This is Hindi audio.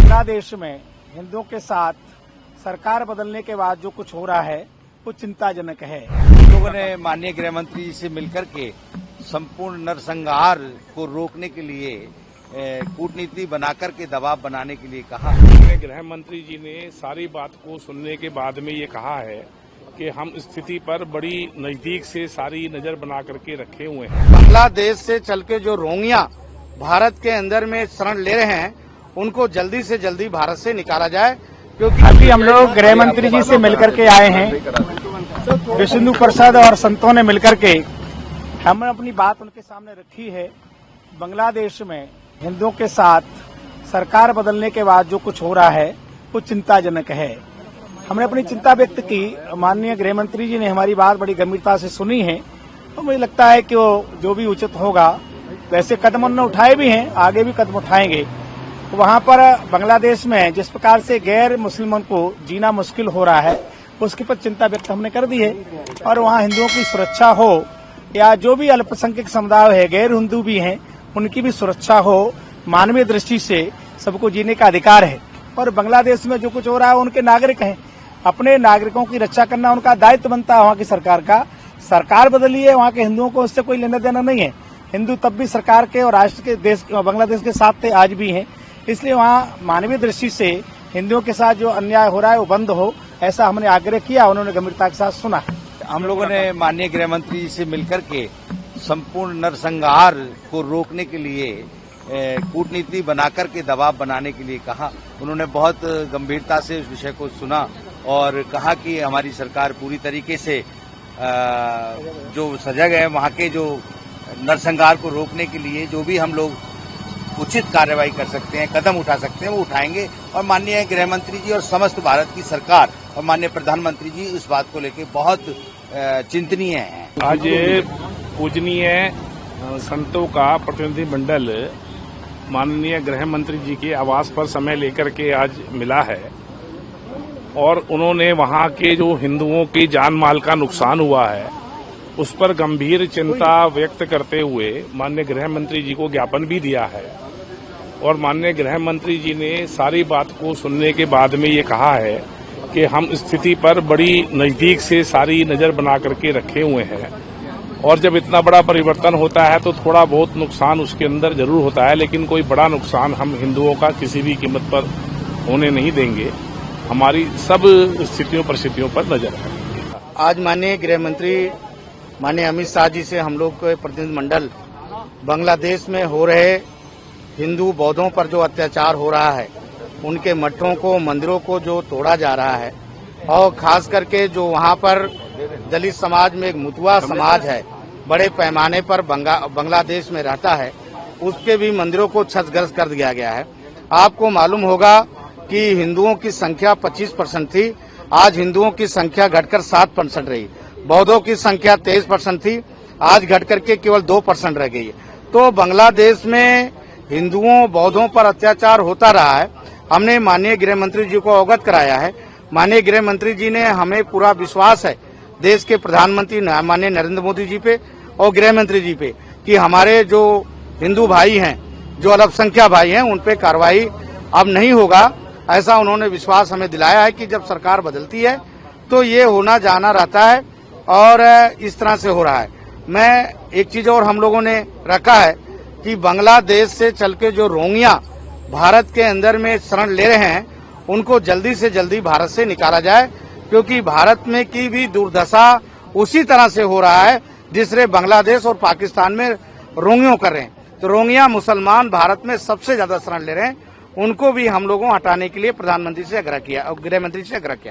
बांग्लादेश में हिंदुओं के साथ सरकार बदलने के बाद जो कुछ हो रहा है वो चिंताजनक है। हम लोगों ने माननीय गृह मंत्री जी से मिलकर के संपूर्ण नरसंहार को रोकने के लिए कूटनीति बनाकर के दबाव बनाने के लिए कहा। गृह मंत्री जी ने सारी बात को सुनने के बाद में ये कहा है कि हम स्थिति पर बड़ी नजदीक से सारी नजर बना करके रखे हुए हैं। बांग्लादेश से चल के जो रोहिंग्या भारत के अंदर में शरण ले रहे हैं उनको जल्दी से जल्दी भारत से निकाला जाए, क्योंकि अभी हम लोग गृह मंत्री जी से मिलकर के आए हैं। विष्णु प्रसाद और संतों ने मिलकर के हमने अपनी बात उनके सामने रखी है। बांग्लादेश में हिंदुओं के साथ सरकार बदलने के बाद जो कुछ हो रहा है वो चिंताजनक है। हमने अपनी चिंता व्यक्त की। माननीय गृह मंत्री जी ने हमारी बात बड़ी गंभीरता से सुनी है, तो मुझे लगता है कि वो जो भी उचित होगा, वैसे कदम उन्होंने उठाए भी हैं, आगे भी कदम उठाएंगे। तो वहां पर बांग्लादेश में जिस प्रकार से गैर मुस्लिमों को जीना मुश्किल हो रहा है उसके पर चिंता व्यक्त हमने कर दी है। और वहां हिंदुओं की सुरक्षा हो या जो भी अल्पसंख्यक समुदाय है, गैर हिंदू भी हैं, उनकी भी सुरक्षा हो। मानवीय दृष्टि से सबको जीने का अधिकार है और बांग्लादेश में जो कुछ हो रहा है उनके नागरिक हैं। अपने नागरिकों की रक्षा करना उनका दायित्व बनता है वहां की सरकार का। सरकार बदली है, वहां के हिंदुओं को उससे कोई लेना देना नहीं है। हिंदू तब भी सरकार के और राष्ट्र के देश बांग्लादेश के साथ थे, आज भी हैं। इसलिए वहां मानवीय दृष्टि से हिंदुओं के साथ जो अन्याय हो रहा है वो बंद हो, ऐसा हमने आग्रह किया। उन्होंने गंभीरता के साथ सुना। हम लोगों ने माननीय गृह मंत्री जी से मिलकर के संपूर्ण नरसंहार को रोकने के लिए कूटनीति बनाकर के दबाव बनाने के लिए कहा। उन्होंने बहुत गंभीरता से उस विषय को सुना और कहा कि हमारी सरकार पूरी तरीके से जो सजग है, वहां के जो नरसंहार को रोकने के लिए जो भी हम लोग उचित कार्रवाई कर सकते हैं, कदम उठा सकते हैं, वो उठाएंगे। और माननीय गृह मंत्री जी और समस्त भारत की सरकार और माननीय प्रधानमंत्री जी इस बात को लेकर बहुत चिंतनीय हैं। आज पूजनीय संतों का प्रतिनिधि मंडल माननीय गृह मंत्री जी के आवास पर समय लेकर के आज मिला है और उन्होंने वहां के जो हिंदुओं की जान माल का नुकसान हुआ है उस पर गंभीर चिंता व्यक्त करते हुए माननीय गृह मंत्री जी को ज्ञापन भी दिया है। और माननीय गृह मंत्री जी ने सारी बात को सुनने के बाद में ये कहा है कि हम स्थिति पर बड़ी नजदीक से सारी नजर बना करके रखे हुए हैं और जब इतना बड़ा परिवर्तन होता है तो थोड़ा बहुत नुकसान उसके अंदर जरूर होता है, लेकिन कोई बड़ा नुकसान हम हिंदुओं का किसी भी कीमत पर होने नहीं देंगे। हमारी सब स्थितियों परिस्थितियों पर नजर है। आज माननीय गृह मंत्री माननीय अमित शाह जी से हम लोग के प्रतिनिधि मंडल बांग्लादेश में हो रहे हिंदू बौद्धों पर जो अत्याचार हो रहा है, उनके मठों को, मंदिरों को जो तोड़ा जा रहा है और खास करके जो वहां पर दलित समाज में एक मुतवा समाज है, बड़े पैमाने पर बांग्लादेश में रहता है, उसके भी मंदिरों को क्षतिग्रस्त कर दिया गया है। आपको मालूम होगा कि हिंदुओं की संख्या 25% थी, आज हिंदुओं की संख्या घटकर 7% रही। बौद्धों की संख्या 23% थी, आज घटकर के केवल 2% रह गई है। तो बांग्लादेश में हिंदुओं बौद्धों पर अत्याचार होता रहा है। हमने माननीय गृह मंत्री जी को अवगत कराया है। माननीय गृह मंत्री जी ने, हमें पूरा विश्वास है देश के प्रधानमंत्री माननीय नरेंद्र मोदी जी पे और गृह मंत्री जी पे कि हमारे जो हिंदू भाई हैं, जो अल्पसंख्यक भाई हैं, उन पे कार्रवाई अब नहीं होगा। ऐसा उन्होंने विश्वास हमें दिलाया है कि जब सरकार बदलती है तो ये होना जाना रहता है और इस तरह से हो रहा है। मैं एक चीज और हम लोगों ने रखा है कि बांग्लादेश से चल के जो रोहिंग्या भारत के अंदर में शरण ले रहे हैं उनको जल्दी से जल्दी भारत से निकाला जाए, क्योंकि भारत में की भी दुर्दशा उसी तरह से हो रहा है जिस तरह बांग्लादेश और पाकिस्तान में रोहिंग्यों कर रहे हैं। तो रोहिंग्या मुसलमान भारत में सबसे ज्यादा शरण ले रहे हैं, उनको भी हम लोगों हटाने के लिए प्रधानमंत्री से आग्रह किया और गृह मंत्री से आग्रह किया।